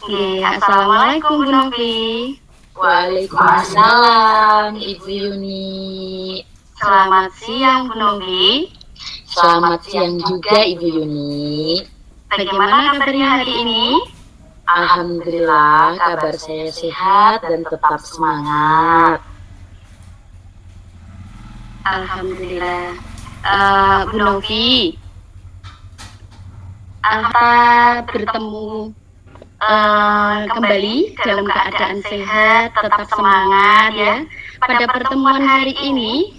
Assalamualaikum Bu Novi. Waalaikumsalam Ibu Yuni. Selamat siang Bu Novi. Selamat siang juga Ibu Yuni. Bagaimana kabarnya hari ini? Alhamdulillah kabar saya sehat dan tetap semangat. Alhamdulillah. Bu Novi, apa bertemu kembali dalam keadaan sehat, tetap semangat ya. Pada pertemuan hari ini,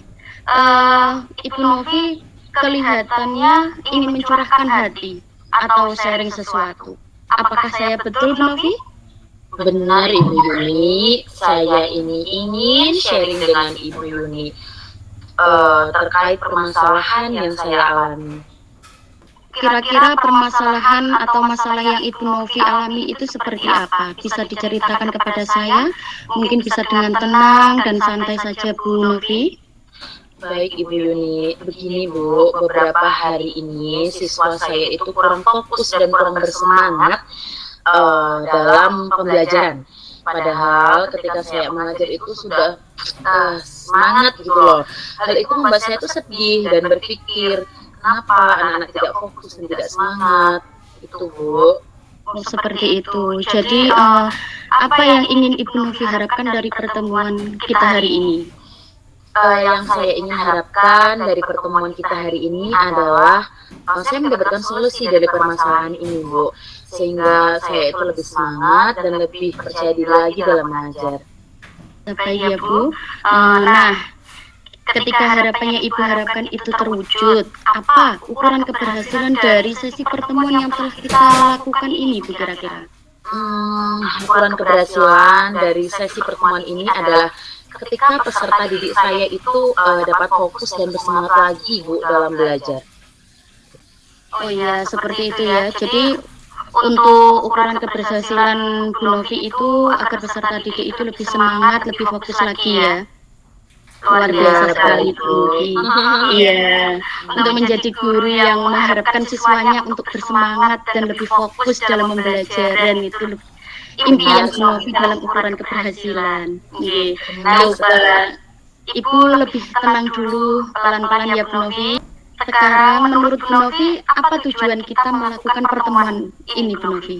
Ibu Novi kelihatannya ingin mencurahkan hati atau sharing sesuatu. Apakah saya betul, Bu Novi? Benar Ibu Yuni, saya ini ingin sharing dengan Ibu Yuni terkait permasalahan yang saya alami. Kira-kira permasalahan atau masalah yang Ibu Novi alami itu seperti apa? Bisa diceritakan kepada saya? Mungkin bisa dengan tenang dan santai saja Bu Novi. Baik Ibu Yuni, begini Bu, beberapa hari ini siswa saya itu kurang fokus dan kurang bersemangat dalam pembelajaran. Padahal ketika saya mengajar itu sudah semangat gitu loh. Hal itu membuat saya tuh sedih dan berpikir, kenapa anak-anak tidak fokus dan tidak semangat? Itu Bu. Oh, seperti itu. Jadi apa yang ingin Ibu Novi harapkan dari pertemuan kita hari ini? Yang saya ingin harapkan dari pertemuan kita hari ini adalah saya mendapatkan solusi dari permasalahan ini Bu, sehingga saya itu lebih semangat dan lebih percaya diri lagi dalam mengajar. Baik ya Bu. Nah, ketika harapannya Ibu harapkan itu terwujud, apa ukuran keberhasilan dari sesi pertemuan yang telah kita lakukan ini Bu kira-kira? Ukuran keberhasilan dari sesi pertemuan ini adalah ketika peserta didik saya itu dapat fokus dan bersemangat lagi Bu dalam belajar. Oh iya, seperti itu ya. Jadi untuk ukuran keberhasilan Bu Novi itu agar peserta didik itu lebih semangat, lebih fokus lagi ya. Luar biasa sekali Bu Novi. Iya, untuk menjadi guru yang mengharapkan siswanya untuk bersemangat dan lebih fokus dalam pembelajaran itu impian Bu Novi dalam ukuran keberhasilan. Coba Ibu lebih tenang dulu, pelan-pelan ya Bu Novi. Sekarang menurut Bu Novi, apa tujuan kita melakukan pertemuan ini Bu Novi?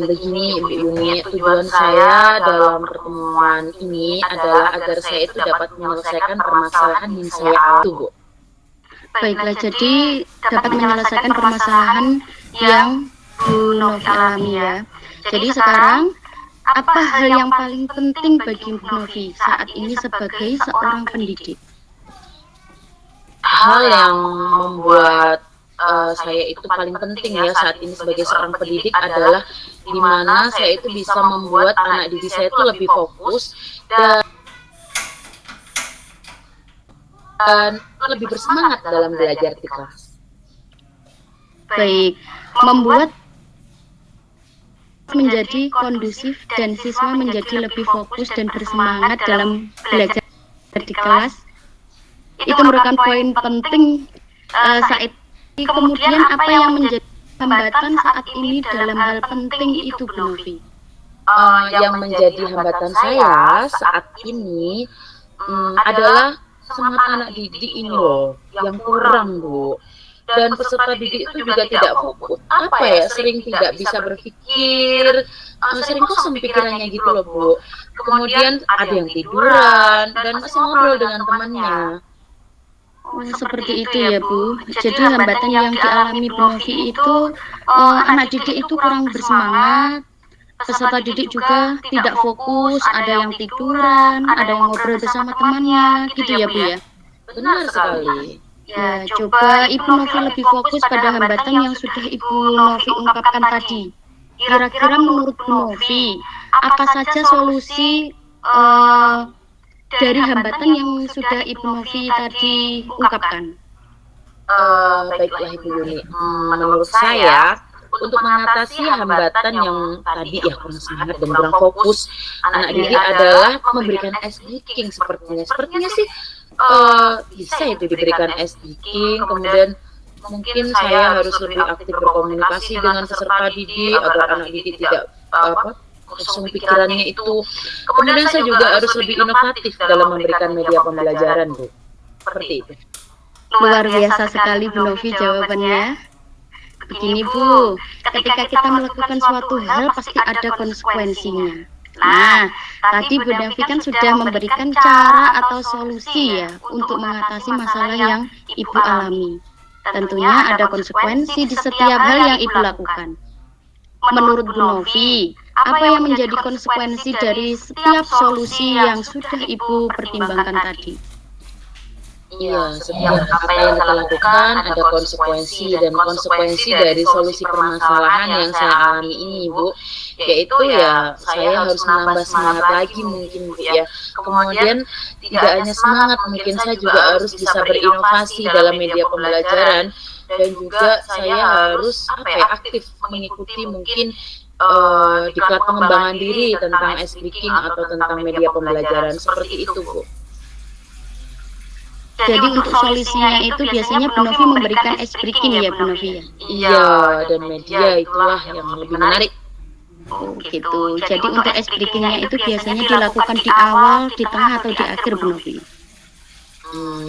Begini Ibu Yuni, tujuan saya dalam pertemuan ini adalah agar saya itu dapat menyelesaikan permasalahan yang saya alami Bu. Baiklah, jadi dapat menyelesaikan permasalahan yang Bu Novi alami ya. Jadi sekarang, apa hal yang paling penting bagi Bu Novi saat ini sebagai seorang pendidik? Hal yang membuat saya itu paling penting ya saat ini sebagai seorang pendidik adalah di mana saya itu bisa membuat anak didik saya itu lebih fokus dan lebih bersemangat dalam belajar di kelas. Baik, membuat menjadi kondusif dan siswa menjadi lebih fokus dan bersemangat dalam belajar di kelas. Itu merupakan poin penting saat ini. Kemudian apa yang menjadi hambatan saat ini dalam hal penting itu Bu Novi? Yang menjadi hambatan saya saat ini adalah semangat anak didik ini loh yang kurang Bu. Dan peserta didik itu juga tidak fokus, sering tidak bisa berpikir, sering kosong pikirannya gitu loh Bu. Kemudian ada yang tiduran dan masih ngobrol dengan temannya. Oh, seperti itu ya Bu. Jadi hambatan yang dialami Bu Novi itu anak didik itu kurang bersemangat, peserta didik juga tidak fokus, ada yang tiduran, ada yang ngobrol bersama temannya, gitu ya Bu ya? Benar sekali. Ya, coba Ibu Novi lebih fokus pada hambatan yang sudah Ibu Novi ungkapkan tadi. Kira-kira menurut Bu Novi, apa saja solusi dari hambatan yang sudah Ibu Novi tadi ungkapkan? Baiklah Ibu Yuni, menurut saya untuk mengatasi hambatan yang tadi ya kurang semangat dan kurang fokus anak didik adalah memberikan SDK sepertinya sih bisa itu diberikan SDK, kemudian mungkin saya harus lebih aktif berkomunikasi dengan peserta didik agar anak didik tidak kosong pikirannya itu. Kemudian saya juga harus lebih inovatif dalam memberikan media pembelajaran, Bu. Seperti itu. Luar biasa sekali Bu Novi jawabannya. Begini Bu, ketika kita melakukan suatu hal pasti ada konsekuensinya. Nah, tadi Bu Novi kan sudah memberikan cara atau solusi ya untuk mengatasi masalah yang Ibu alami. Tentunya ada konsekuensi di setiap hal yang Ibu lakukan. Menurut Bu Novi, apa yang menjadi konsekuensi dari setiap solusi yang sudah Ibu pertimbangkan tadi? Iya, setiap apa yang kita lakukan ada konsekuensi, dan konsekuensi dari solusi permasalahan yang saya alami ini, Bu, yaitu ya saya harus menambah semangat lagi mungkin, Bu, ya. Kemudian tidak hanya semangat, mungkin saya juga harus bisa berinovasi dalam media pembelajaran, dan juga saya harus aktif mengikuti mungkin diklat pengembangan diri tentang speaking atau tentang media pembelajaran seperti itu, Bu. Jadi untuk solusinya itu biasanya Bu Novi memberikan speaking ya Bu Novi ya? Iya, dan media itulah yang lebih menarik. Oh gitu. Jadi untuk speakingnya itu biasanya dilakukan di awal, di tengah atau di akhir Bu Novi?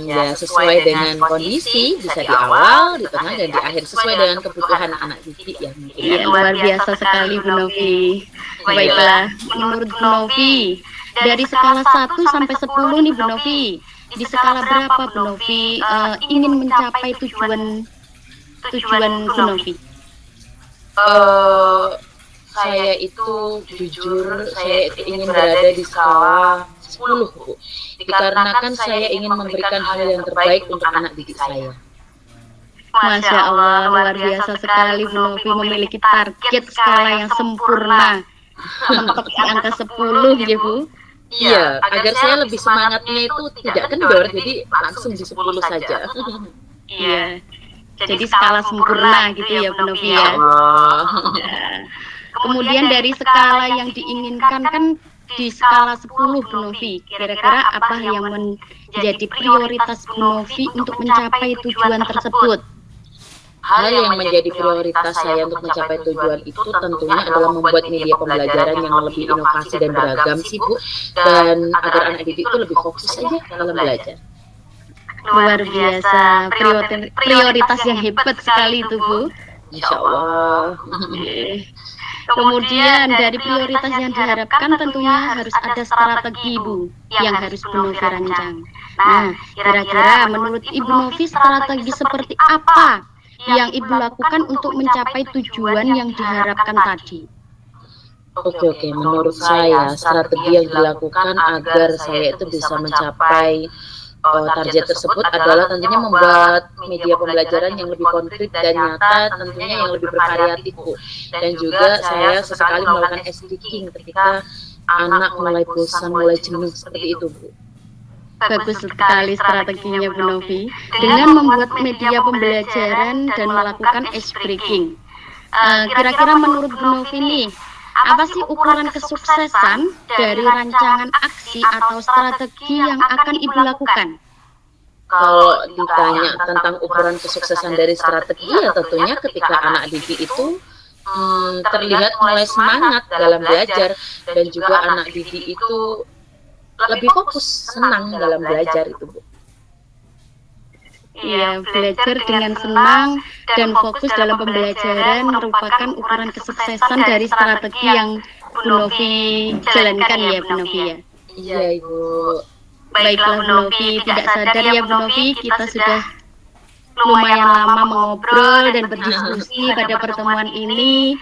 Ya sesuai dengan kondisi, bisa di awal, di tengah, dan di akhir sesuai dengan kebutuhan anak didik ya. Iya, luar biasa sekali Bu Novi. Baiklah, menurut Bu Novi, dari skala 1 sampai 10 nih Bu Novi, di skala berapa Bu Novi ingin mencapai tujuan Bu Novi? Saya itu jujur, saya itu ingin berada di skala 10, Bu. Dikarenakan saya ingin memberikan hal yang terbaik untuk anak didik saya. Masya Allah, luar biasa sekali Bu Novi memiliki target skala yang sempurna. Mentok di angka 10 ya Bu. Iya, agar saya lebih semangatnya itu tidak kendor, jadi langsung di 10 saja. Iya, jadi skala sempurna gitu ya Bu Novi ya. Kemudian dari skala yang diinginkan kan di skala 10 Bu Novi, kira-kira apa yang menjadi prioritas Bu Novi untuk mencapai tujuan tersebut? Hal yang menjadi prioritas saya untuk mencapai tujuan itu tentunya adalah membuat media pembelajaran yang lebih inovasi dan beragam sih Bu, dan agar anak didik itu lebih fokus saja dalam belajar. Luar biasa, prioritas yang hebat sekali itu Bu. Insya Allah. Kemudian dari prioritas yang diharapkan tentunya harus ada strategi Bu yang harus Bu Novi rancang. Nah, kira-kira menurut Ibu Novi strategi seperti apa yang Ibu lakukan untuk mencapai tujuan yang diharapkan tadi? Oke, menurut saya strategi yang dilakukan agar saya itu bisa mencapai target tersebut adalah tentunya membuat media pembelajaran yang lebih konkret dan nyata, tentunya yang lebih bervariatif Bu. Dan juga saya sesekali melakukan speaking ketika anak mulai bosan, mulai jenuh seperti itu Bu. Bagus sekali strateginya Bu Novi dengan membuat media pembelajaran dan melakukan speaking. Kira-kira menurut Bu Novi nih, apa sih ukuran kesuksesan dari rancangan aksi atau strategi yang akan Ibu lakukan? Kalau ditanya tentang ukuran kesuksesan dari strategi, ya tentunya ketika anak didik itu terlihat mulai semangat dalam belajar, dan juga anak didik itu lebih fokus, senang dalam belajar itu Bu. Iya, belajar dengan senang dan fokus dalam pembelajaran merupakan ukuran kesuksesan dari strategi yang Bu Novi jalankan ya Bu Novi ya. Iya Ibu. Baiklah Bu Novi, tidak sadar ya Bu Novi, kita sudah lumayan lama mengobrol dan berdiskusi pada pertemuan ini.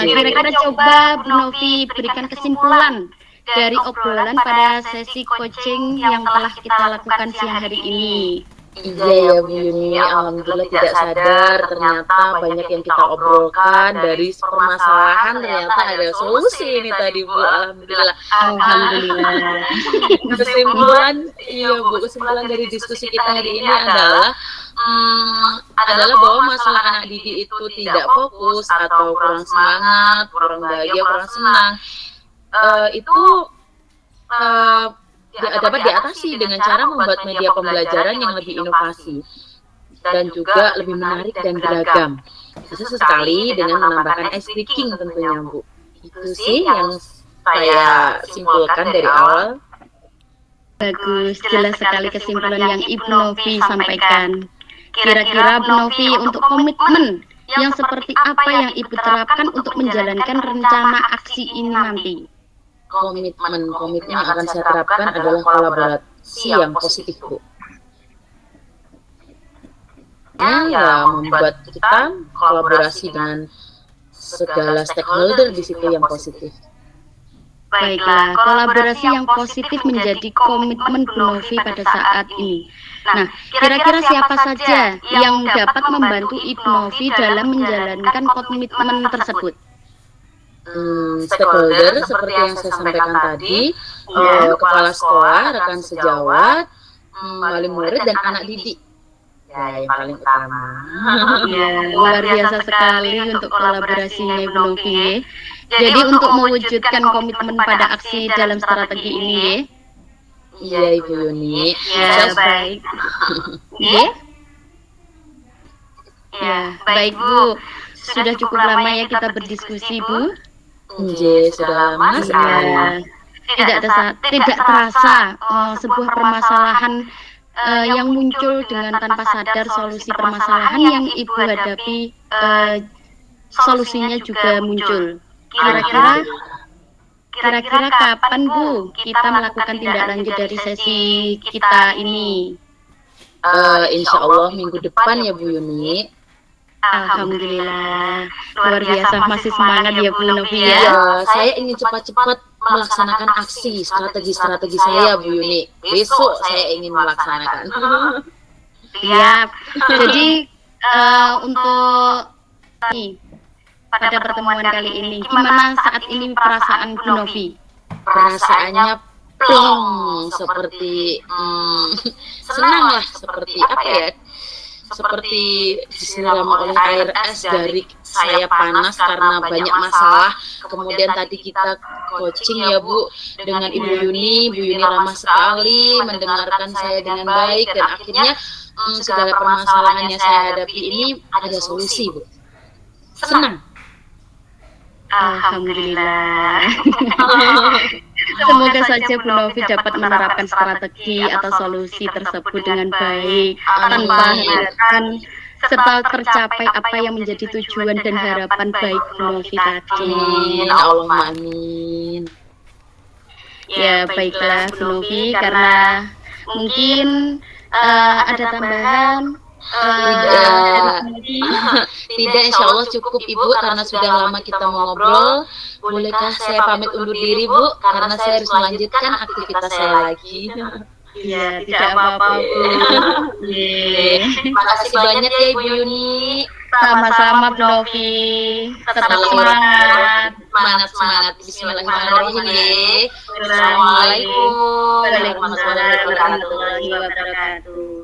Kira-kira coba Bu Novi berikan kesimpulan dari obrolan pada sesi coaching yang telah kita lakukan siang hari ini. Iya ya Bu Yuni, alhamdulillah tidak sadar ternyata banyak yang kita obrolkan, dari permasalahan ternyata ada solusi ini tadi Bu, alhamdulillah. Alhamdulillah. Kesimpulan dari diskusi kita hari ini adalah bahwa masalah anak didik itu tidak fokus atau kurang semangat, kurang bahagia, kurang senang, itu dapat diatasi dengan cara membuat media pembelajaran yang lebih inovasi. dan juga lebih menarik dan beragam. Bisa sekali dengan menambahkan ice breaking tentunya, Bu. Itu sih yang saya simpulkan dari awal. Bagus, jelas sekali kesimpulan yang Ibu Novi sampaikan. Kira-kira Bu Novi untuk komitmen yang seperti apa yang Ibu terapkan untuk menjalankan rencana aksi ini nanti? Komitmen yang akan saya terapkan adalah kolaborasi yang positif, Bu. Ya, membuat kita kolaborasi dengan segala stakeholder di situ yang positif. Baiklah, kolaborasi yang positif menjadi komitmen Bu Novi pada saat ini. Nah, kira-kira siapa saja yang dapat membantu Ibu Novi dalam menjalankan komitmen tersebut? Stakeholder seperti yang saya sampaikan tadi, kepala sekolah, rekan sejawat, wali murid dan anak didik. Ya, yang paling utama. Ya, luar biasa sekali untuk kolaborasinya Ibu Novi. Jadi untuk mewujudkan komitmen pada aksi dalam strategi ini, ya. Iya, Ibu Yuni. Ya, baik. Ya. Ya, baik Bu. Sudah cukup lama ya kita berdiskusi, Bu. Sudah lama sekali. Tidak terasa sebuah permasalahan yang muncul dengan tanpa sadar solusi permasalahan yang Ibu hadapi, solusinya juga muncul. Kira-kira kapan Bu kita melakukan tindak lanjut dari sesi kita ini? Insya Allah minggu depan ya Bu Yuni. Alhamdulillah, luar biasa, masih semangat ya Bu Novi ya. Ya, saya ingin cepat-cepat melaksanakan aksi strategi saya Bu Yuni. Besok saya ingin melaksanakan. Siap. Jadi untuk pada pertemuan kali ini, gimana saat ini perasaan Bu Novi? Perasaannya plong, seperti senang lah, seperti apa ya? Seperti disiram oleh air es dari saya panas karena banyak masalah. Kemudian tadi kita coaching ya Bu dengan Ibu Yuni. Bu Yuni ramah sekali, mendengarkan saya dengan baik, dan akhirnya segala permasalahan yang saya hadapi ini ada solusi Bu. Senang. Alhamdulillah. Semoga saja Bu Novi dapat menerapkan strategi atau solusi tersebut dengan baik, tanpa hambatan, serta tercapai apa yang menjadi tujuan dan harapan baik Bu Novi tadi. Amin, Allahumma amin. Ya, baiklah Bu Novi, karena mungkin ada tambahan. Tidak, insya Allah cukup Ibu, karena sudah lama kita ngobrol. Bolehkah saya pamit undur diri Bu, karena saya harus melanjutkan aktivitas saya lagi. Ya, tidak apa-apa Bu. Terima kasih banyak ya Ibu Yuni. Sama-sama Bu Novi. Tetap semangat. Semangat. Bismillahirrahmanirrahim. Assalamualaikum warahmatullahi wabarakatuh.